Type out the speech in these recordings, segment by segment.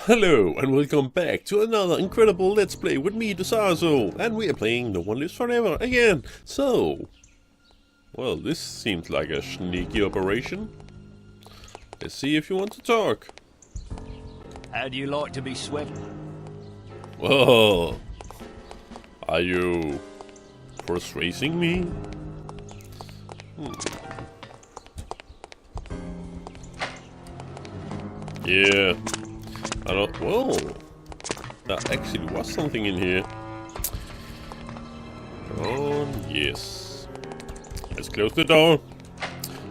Hello and welcome back to another incredible Let's Play with me, DoZaZo, and we are playing No One Lives Forever again. So, well, this seems like a sneaky operation. Let's see if you want to talk. How do you like to be swept? Well, are you persuading me? Yeah. I don't. Whoa! There actually was something in here. Oh, yes. Let's close the door.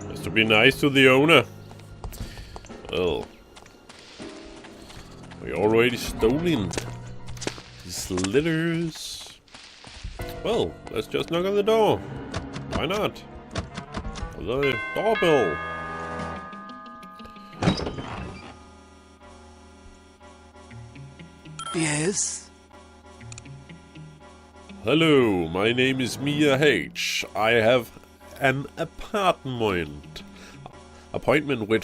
Just to be nice to the owner. Well, we already stolen his letters. Well, let's just knock on the door. Why not? The doorbell. Yes? Hello, my name is Mia H. I have an appointment with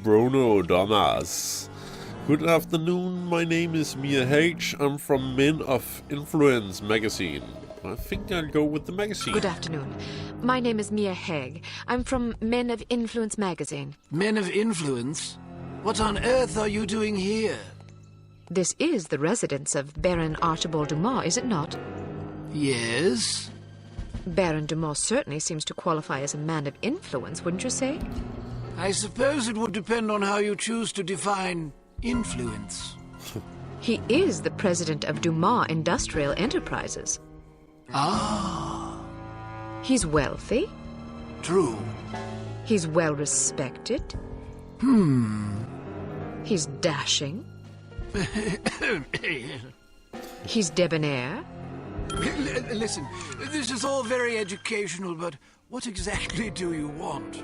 Bruno Damas. Good afternoon, my name is Mia H. I'm from Men of Influence magazine. I think I'll go with the magazine. Good afternoon. My name is Mia Haig. I'm from Men of Influence magazine. Men of Influence? What on earth are you doing here? This is the residence of Baron Archibald Dumas, is it not? Yes? Baron Dumas certainly seems to qualify as a man of influence, wouldn't you say? I suppose it would depend on how you choose to define influence. He is the president of Dumas Industrial Enterprises. Ah. He's wealthy. True. He's well respected. He's dashing. He's debonair. Listen, this is all very educational, but what exactly do you want?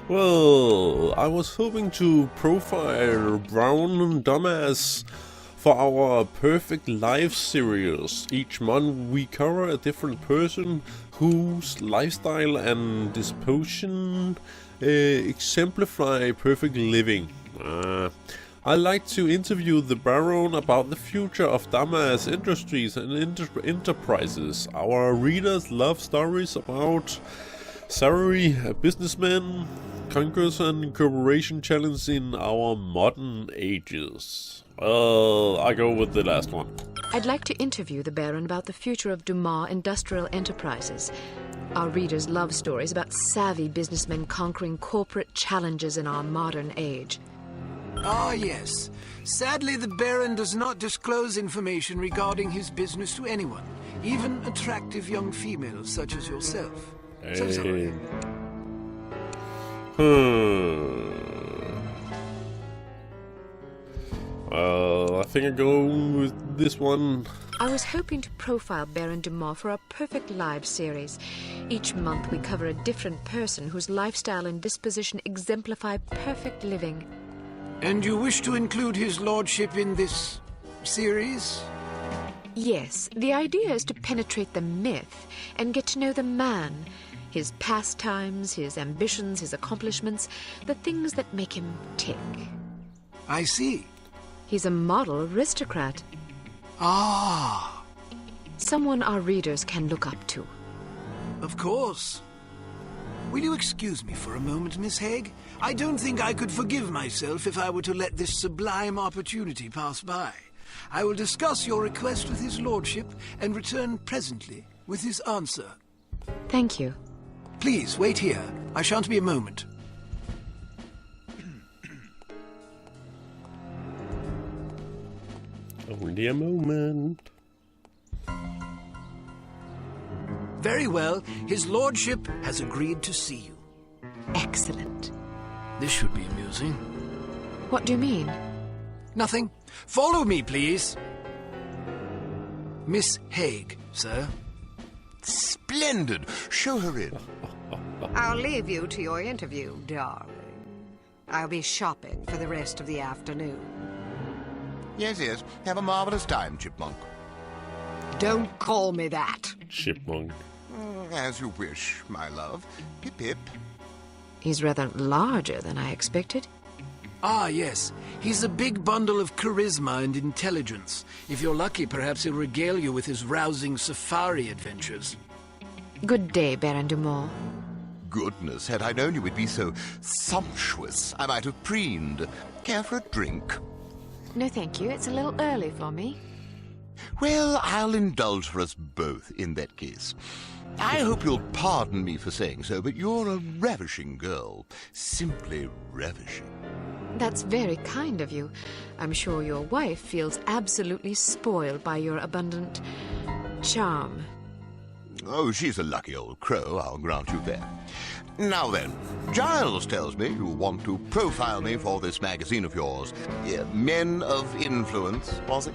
Well, I was hoping to profile Brown Damas for our Perfect Life series. Each month we cover a different person whose lifestyle and disposition exemplify perfect living. I like to interview the Baron about the future of Damas Industries and enterprises. Our readers love stories about salary, a businessman, conquers and corporation challenge in our modern ages. Well, I go with the last one. I'd like to interview the Baron about the future of Dumas Industrial Enterprises. Our readers love stories about savvy businessmen conquering corporate challenges in our modern age. Ah, yes. Sadly, the Baron does not disclose information regarding his business to anyone, even attractive young females such as yourself. So sorry. Well, I think I go with this one. I was hoping to profile Baron Dumas for our Perfect Lives series. Each month we cover a different person whose lifestyle and disposition exemplify perfect living. And you wish to include his lordship in this series? Yes, the idea is to penetrate the myth and get to know the man, his pastimes, his ambitions, his accomplishments, the things that make him tick. I see. He's a model aristocrat. Ah. Someone our readers can look up to. Of course. Will you excuse me for a moment, Miss Haig? I don't think I could forgive myself if I were to let this sublime opportunity pass by. I will discuss your request with his lordship and return presently with his answer. Thank you. Please, wait here. I shan't be a moment. Only a moment. Very well. His lordship has agreed to see you. Excellent. This should be amusing. What do you mean? Nothing. Follow me, please. Miss Haig, sir. Splendid. Show her in. I'll leave you to your interview, darling. I'll be shopping for the rest of the afternoon. Yes, yes. Have a marvelous time, Chipmunk. Don't call me that. Chipmunk. As you wish, my love. Hip hip. He's rather larger than I expected. Ah, yes. He's a big bundle of charisma and intelligence. If you're lucky, perhaps he'll regale you with his rousing safari adventures. Good day, Baron Dumont. Goodness, had I known you would be so sumptuous, I might have preened. Care for a drink? No, thank you. It's a little early for me. Well, I'll indulge for us both in that case. I hope you'll pardon me for saying so, but you're a ravishing girl. Simply ravishing. That's very kind of you. I'm sure your wife feels absolutely spoiled by your abundant charm. Oh, she's a lucky old crow, I'll grant you that. Now then, Giles tells me you want to profile me for this magazine of yours. Men of Influence, was it?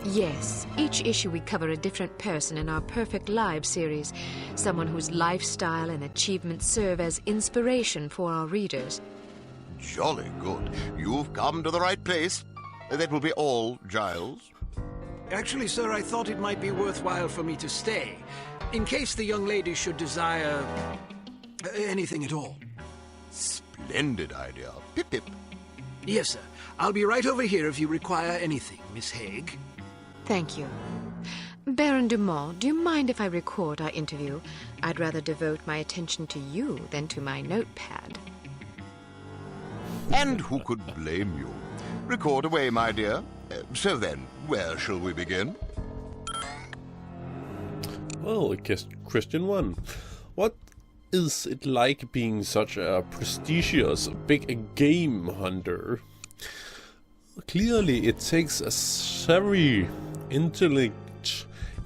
Yes, each issue we cover a different person in our Perfect Lives series. Someone whose lifestyle and achievements serve as inspiration for our readers. Jolly good. You've come to the right place. That will be all, Giles. Actually, sir, I thought it might be worthwhile for me to stay, in case the young lady should desire anything at all. Splendid idea. Pip pip. Yes, sir. I'll be right over here if you require anything, Miss Haig. Thank you. Baron Dumont, do you mind if I record our interview? I'd rather devote my attention to you than to my notepad. And who could blame you? Record away, my dear. So then, where shall we begin? Well, question 1. What is it like being such a prestigious big game hunter? Clearly, it takes a savvy, intelligent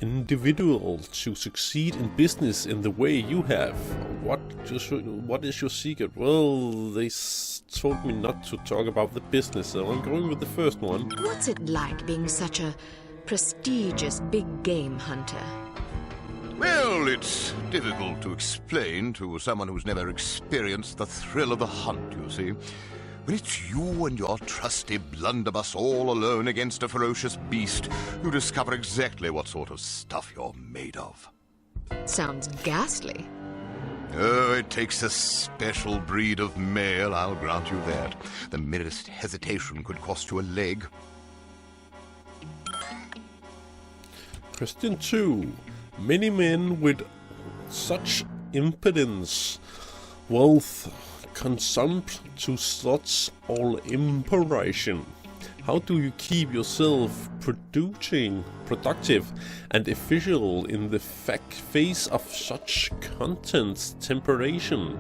individual to succeed in business in the way you have. What is your secret? Well, they told me not to talk about the business, so I'm going with the first one. What's it like being such a prestigious big game hunter? Well, it's difficult to explain to someone who's never experienced the thrill of the hunt, you see. When it's you and your trusty blunderbuss all alone against a ferocious beast, you discover exactly what sort of stuff you're made of. Sounds ghastly. Oh, it takes a special breed of male, I'll grant you that. The merest hesitation could cost you a leg. Question 2. Many men with such impotence, wealth, consumption to such all imperation. How do you keep yourself productive and efficient in the face of such constant temptation?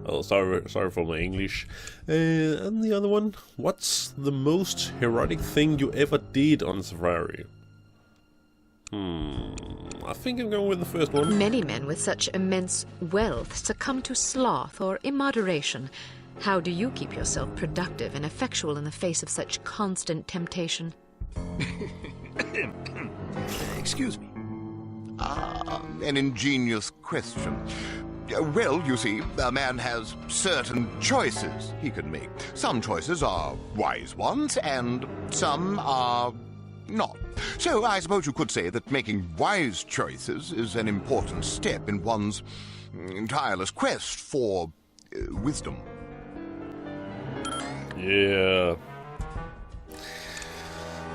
Oh, sorry for my English. And the other one, what's the most heroic thing you ever did on safari? I think I'm going with the first one. Many men with such immense wealth succumb to sloth or immoderation. How do you keep yourself productive and effectual in the face of such constant temptation? Excuse me. An ingenious question. Well, you see, a man has certain choices he can make. Some choices are wise ones, and some are not. So I suppose you could say that making wise choices is an important step in one's tireless quest for wisdom. Yeah.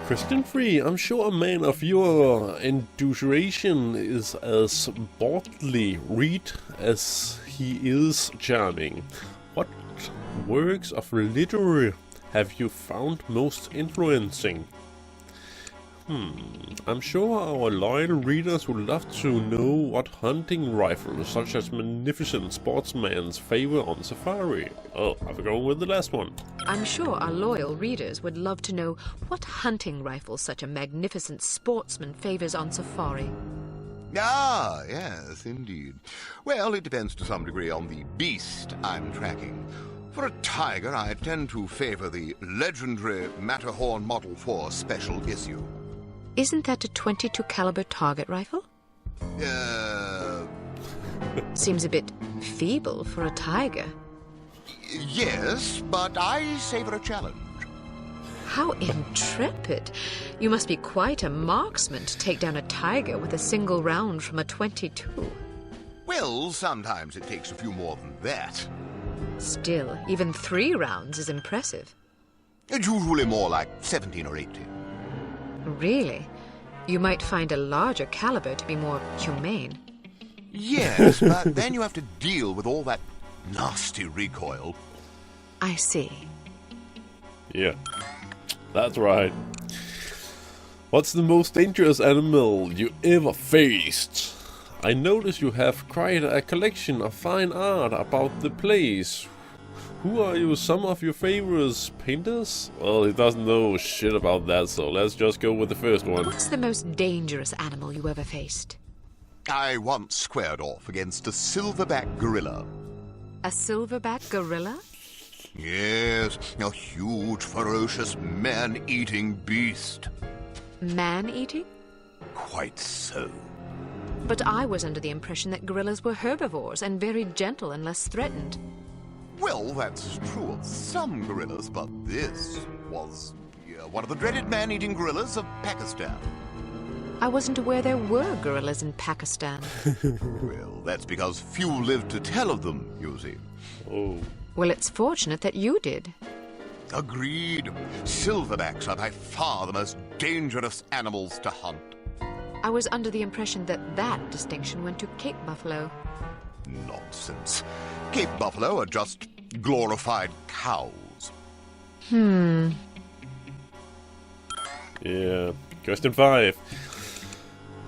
Question 3. I'm sure a man of your enthusiasm is as boldly read as he is charming. What works of literature have you found most influencing? I'm sure our loyal readers would love to know what hunting rifles, such as magnificent sportsman's favor on safari. Oh, I'm going with the last one. I'm sure our loyal readers would love to know what hunting rifles such a magnificent sportsman favors on safari. Ah, yes, indeed. Well, it depends to some degree on the beast I'm tracking. For a tiger, I tend to favor the legendary Matterhorn Model 4 special issue. Isn't that a .22 caliber target rifle? Seems a bit feeble for a tiger. Yes, but I savor a challenge. How intrepid! You must be quite a marksman to take down a tiger with a single round from a .22. Well, sometimes it takes a few more than that. Still, even 3 rounds is impressive. It's usually more like 17 or 18. Really? You might find a larger caliber to be more humane. Yes, but then you have to deal with all that nasty recoil. I see. Yeah, that's right. What's the most dangerous animal you ever faced? I notice you have quite a collection of fine art about the place. Who are you? Some of your favorites painters? Well, he doesn't know shit about that, so let's just go with the first one. What's the most dangerous animal you ever faced? I once squared off against a silverback gorilla. A silverback gorilla? Yes, a huge, ferocious, man-eating beast. Man-eating? Quite so. But I was under the impression that gorillas were herbivores and very gentle unless threatened. Well, that's true of some gorillas, but this was one of the dreaded man-eating gorillas of Pakistan. I wasn't aware there were gorillas in Pakistan. Well, that's because few live to tell of them, you see. Oh. Well, it's fortunate that you did. Agreed. Silverbacks are by far the most dangerous animals to hunt. I was under the impression that that distinction went to Cape buffalo. Nonsense. Cape buffalo are just glorified cows. Yeah. Question 5.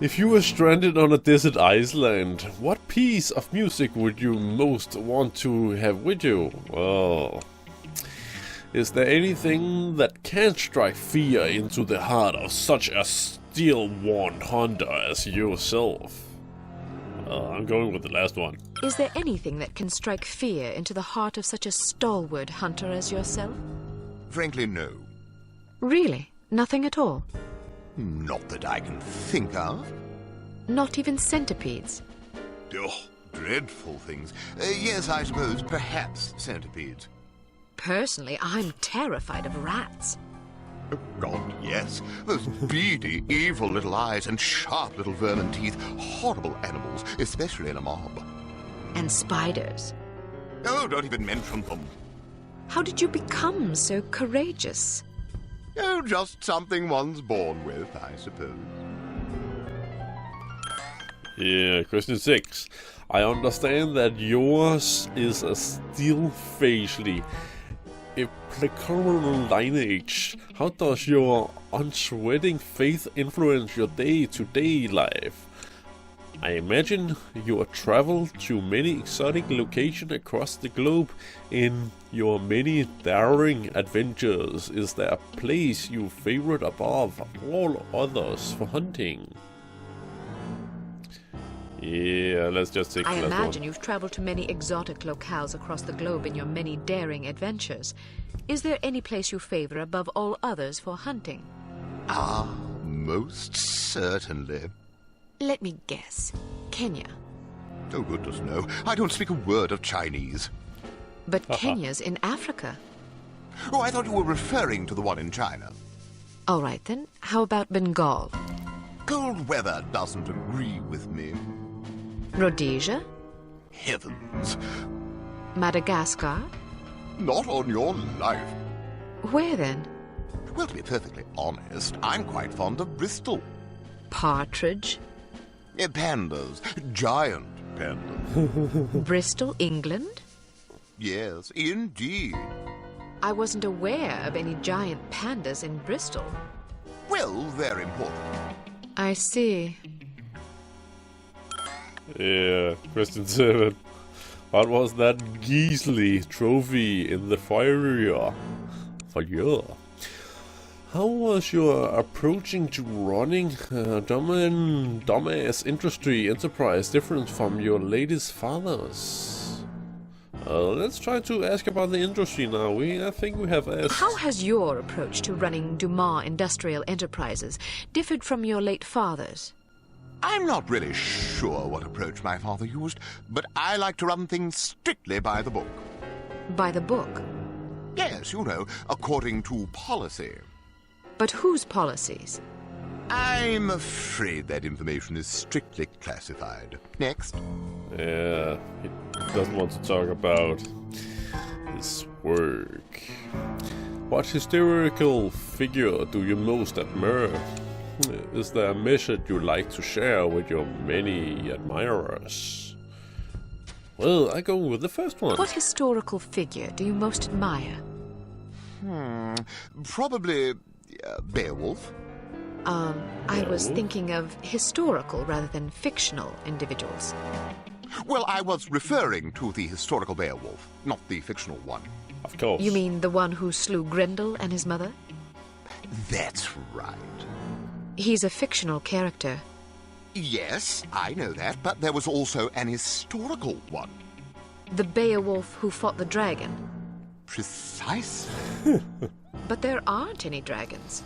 If you were stranded on a desert island, what piece of music would you most want to have with you? Well, is there anything that can strike fear into the heart of such a steel-worn hunter as yourself? I'm going with the last one. Is there anything that can strike fear into the heart of such a stalwart hunter as yourself? Frankly, no. Really? Nothing at all? Not that I can think of. Not even centipedes? Oh, dreadful things. Yes, I suppose, perhaps centipedes. Personally, I'm terrified of rats. Oh, God, yes. Those beady, evil little eyes and sharp little vermin teeth. Horrible animals, especially in a mob. And spiders. Oh, don't even mention them. How did you become so courageous? Oh, just something one's born with, I suppose. Yeah, question 6. I understand that yours is a steel-facially applicable lineage. How does your unsweating faith influence your day-to-day life? I imagine you have traveled to many exotic locations across the globe in your many daring adventures. Is there a place you favorite above all others for hunting? Yeah, let's just take I the last imagine one. you've traveled to many exotic locales across the globe in your many daring adventures. Is there any place you favor above all others for hunting? Ah, most certainly. Let me guess. Kenya. Oh, goodness, no. I don't speak a word of Chinese. But Kenya's in Africa. Oh, I thought you were referring to the one in China. All right, then. How about Bengal? Cold weather doesn't agree with me. Rhodesia? Heavens. Madagascar? Not on your life. Where, then? Well, to be perfectly honest, I'm quite fond of Bristol. Partridge? Pandas. Giant pandas. Bristol, England? Yes, indeed. I wasn't aware of any giant pandas in Bristol. Well, they're important. I see. Yeah, question 7. What was that grisly trophy in the fire? How was your approaching to running dumbass industry enterprise different from your latest father's? Let's try to ask about the industry now. I think we have asked. How has your approach to running Dumas Industrial Enterprises differed from your late father's? I'm not really sure what approach my father used, but I like to run things strictly by the book. By the book? Yes, you know, according to policy. But whose policies? I'm afraid that information is strictly classified. Next. Yeah, he doesn't want to talk about. his work. What historical figure do you most admire? Is there a message you'd like to share with your many admirers? Well, I go with the first one. What historical figure do you most admire? Probably Beowulf. I was thinking of historical rather than fictional individuals. Well, I was referring to the historical Beowulf, not the fictional one. Of course. You mean the one who slew Grendel and his mother? That's right. He's a fictional character. Yes, I know that, but there was also an historical one. The Beowulf who fought the dragon. Precisely. But there aren't any dragons.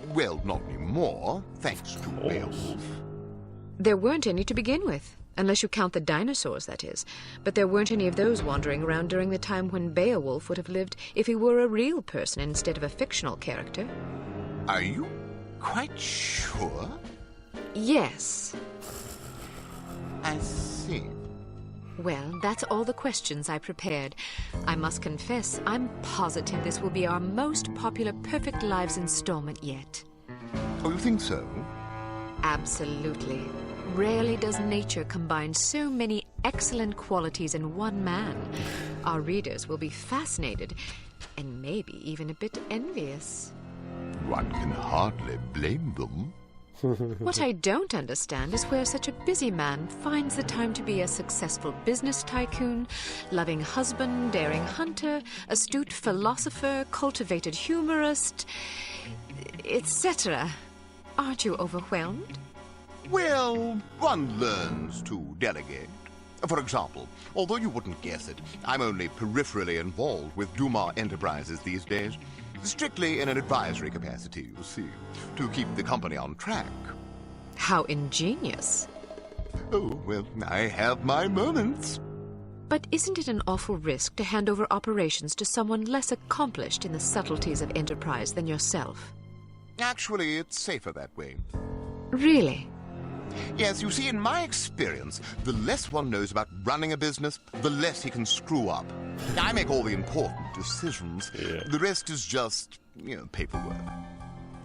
Well, not anymore, thanks to Beowulf. There weren't any to begin with, unless you count the dinosaurs, that is. But there weren't any of those wandering around during the time when Beowulf would have lived if he were a real person instead of a fictional character. Are you quite sure? Yes. I see. Well, that's all the questions I prepared. I must confess, I'm positive this will be our most popular Perfect Lives installment yet. Oh, you think so? Absolutely. Rarely does nature combine so many excellent qualities in one man. Our readers will be fascinated, and maybe even a bit envious. One can hardly blame them. What I don't understand is where such a busy man finds the time to be a successful business tycoon, loving husband, daring hunter, astute philosopher, cultivated humorist, etc. Aren't you overwhelmed? Well, one learns to delegate. For example, although you wouldn't guess it, I'm only peripherally involved with Dumas Enterprises these days. Strictly in an advisory capacity, you see, to keep the company on track. How ingenious. Oh, well, I have my moments. But isn't it an awful risk to hand over operations to someone less accomplished in the subtleties of enterprise than yourself? Actually, it's safer that way. Really? Yes, you see, in my experience, the less one knows about running a business, the less he can screw up. I make all the important decisions. Yeah. The rest is just, paperwork.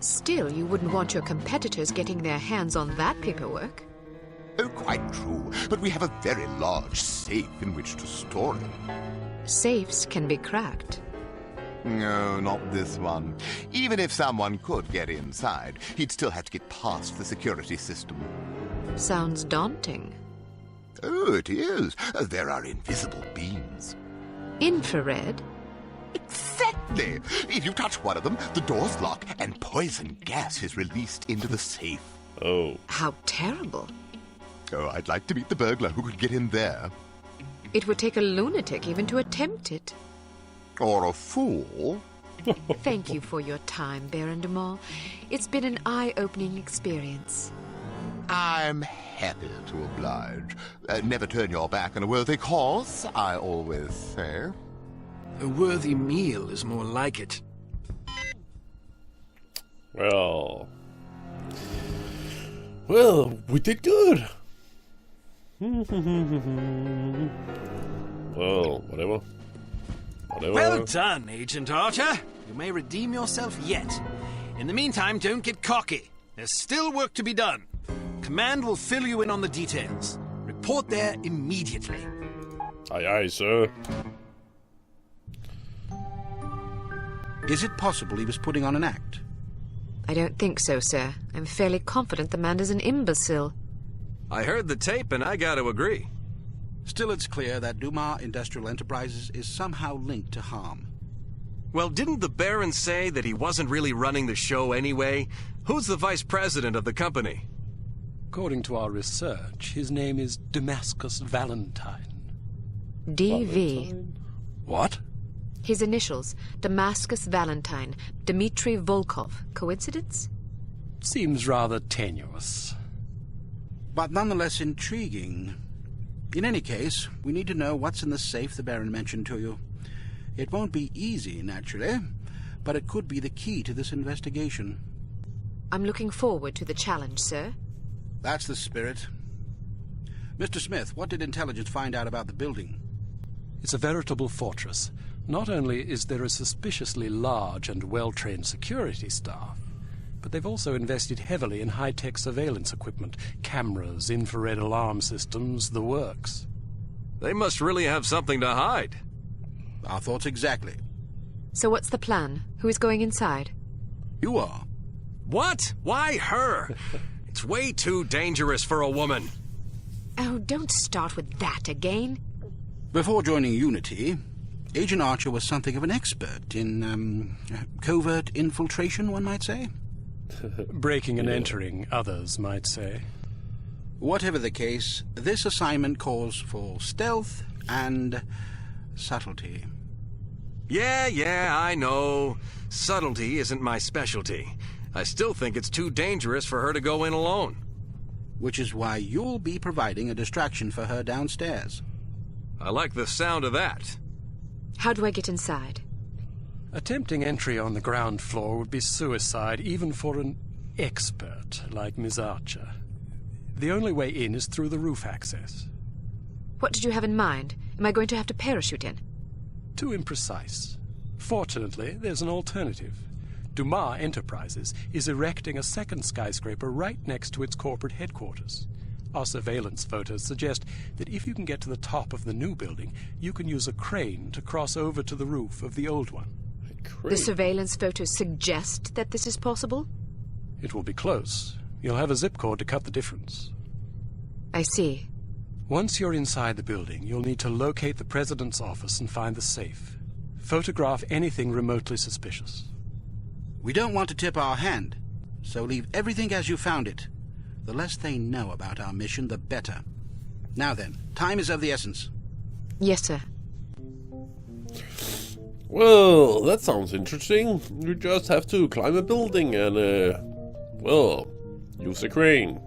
Still, you wouldn't want your competitors getting their hands on that paperwork. Oh, quite true. But we have a very large safe in which to store it. Safes can be cracked. No, not this one. Even if someone could get inside, he'd still have to get past the security system. Sounds daunting. Oh, it is. There are invisible beams. Infrared? Exactly. If you touch one of them, the doors lock and poison gas is released into the safe. Oh. How terrible. Oh, I'd like to meet the burglar who could get in there. It would take a lunatic even to attempt it. Or a fool. Thank you for your time, Baron de Maulle. It's been an eye-opening experience. I'm happy to oblige. Never turn your back on a worthy cause, I always say. A worthy meal is more like it. Well, we did good. Well, whatever. Well done, Agent Archer. You may redeem yourself yet. In the meantime, don't get cocky. There's still work to be done. Command will fill you in on the details. Report there immediately. Aye, aye, sir. Is it possible he was putting on an act? I don't think so, sir. I'm fairly confident the man is an imbecile. I heard the tape and I gotta agree. Still, it's clear that Dumas Industrial Enterprises is somehow linked to harm. Well, didn't the Baron say that he wasn't really running the show anyway? Who's the vice president of the company? According to our research, his name is Damascus Valentine. DV. What? His initials, Damascus Valentine, Dmitry Volkov. Coincidence? Seems rather tenuous. But nonetheless intriguing. In any case, we need to know what's in the safe the Baron mentioned to you. It won't be easy, naturally, but it could be the key to this investigation. I'm looking forward to the challenge, sir. That's the spirit. Mr. Smith, what did intelligence find out about the building? It's a veritable fortress, Not only is there a suspiciously large and well-trained security staff, but they've also invested heavily in high-tech surveillance equipment, cameras, infrared alarm systems, the works. They must really have something to hide. Our thoughts exactly. So what's the plan? Who is going inside? You are. What? Why her? It's way too dangerous for a woman. Oh, don't start with that again. Before joining Unity, Agent Archer was something of an expert in, covert infiltration, one might say. Breaking and entering, others might say. Whatever the case, this assignment calls for stealth and subtlety. Yeah, I know. Subtlety isn't my specialty. I still think it's too dangerous for her to go in alone. Which is why you'll be providing a distraction for her downstairs. I like the sound of that. How do I get inside? Attempting entry on the ground floor would be suicide, even for an expert like Ms. Archer. The only way in is through the roof access. What did you have in mind? Am I going to have to parachute in? Too imprecise. Fortunately, there's an alternative. Dumas Enterprises is erecting a second skyscraper right next to its corporate headquarters. Our surveillance photos suggest that if you can get to the top of the new building, you can use a crane to cross over to the roof of the old one. The surveillance photos suggest that this is possible? It will be close. You'll have a zip cord to cut the difference. I see. Once you're inside the building, you'll need to locate the president's office and find the safe. Photograph anything remotely suspicious. We don't want to tip our hand, so leave everything as you found it. The less they know about our mission, the better. Now then, time is of the essence. Yes, sir. Well, that sounds interesting. You just have to climb a building and, well, use a crane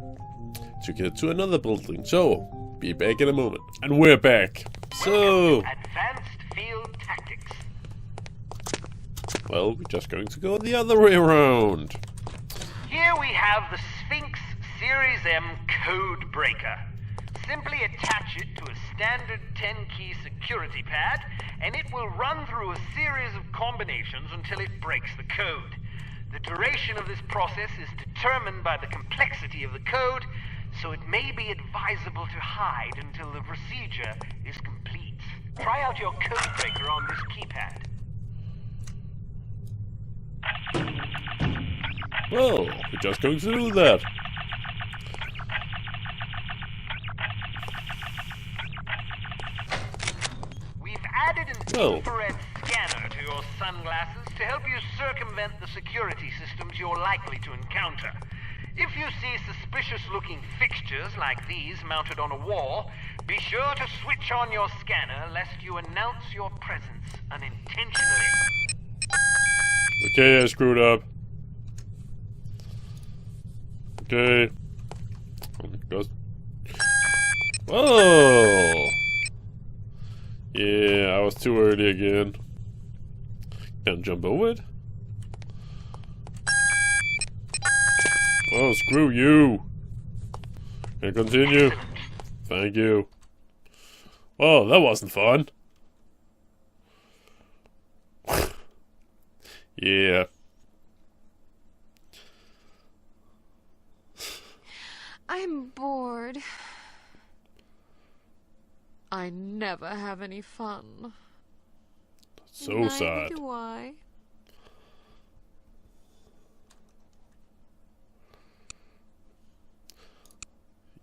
to get to another building. So, be back in a moment. And we're back. So, Advanced field tactics. well, we're just going to go the other way around. Here we have the Sphinx Series M code breaker. Simply attach it to a standard 10-key security pad, and it will run through a series of combinations until it breaks the code. The duration of this process is determined by the complexity of the code, so it may be advisable to hide until the procedure is complete. Try out your code breaker on this keypad. Well, we're just going to do that. We've added an infrared scanner to your sunglasses to help you circumvent the security systems you're likely to encounter. If you see suspicious-looking fixtures like these mounted on a wall, be sure to switch on your scanner lest you announce your presence unintentionally. Okay, I screwed up. Okay. Oh! Yeah, I was too early again. Can't jump over it? Oh, screw you! Can I continue? Thank you. Oh, that wasn't fun. Yeah. I'm bored. I never have any fun. So sad. Neither do I.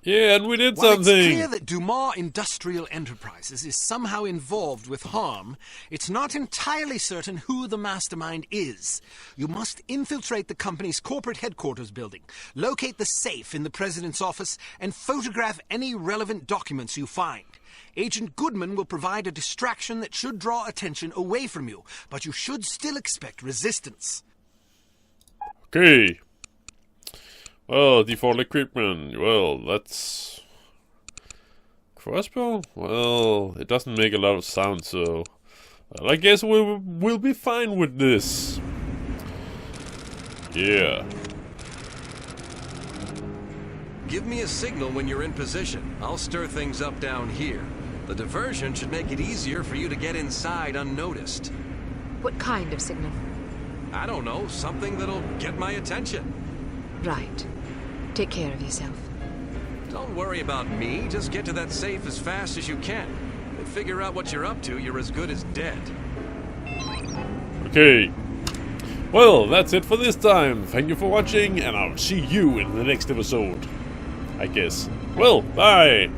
Yeah, and we did While something! It's clear that Dumas Industrial Enterprises is somehow involved with harm, it's not entirely certain who the mastermind is. You must infiltrate the company's corporate headquarters building, locate the safe in the president's office, and photograph any relevant documents you find. Agent Goodman will provide a distraction that should draw attention away from you, but you should still expect resistance. Okay. Well, default equipment. Well, that's... Crossbow? Well, it doesn't make a lot of sound, so... Well, I guess we'll be fine with this. Yeah. Give me a signal when you're in position. I'll stir things up down here. The diversion should make it easier for you to get inside unnoticed. What kind of signal? I don't know, something that'll get my attention. Right. Take care of yourself. Don't worry about me, just get to that safe as fast as you can. If they figure out what you're up to, you're as good as dead. Okay. Well, that's it for this time. Thank you for watching, and I'll see you in the next episode. I guess. Well, bye!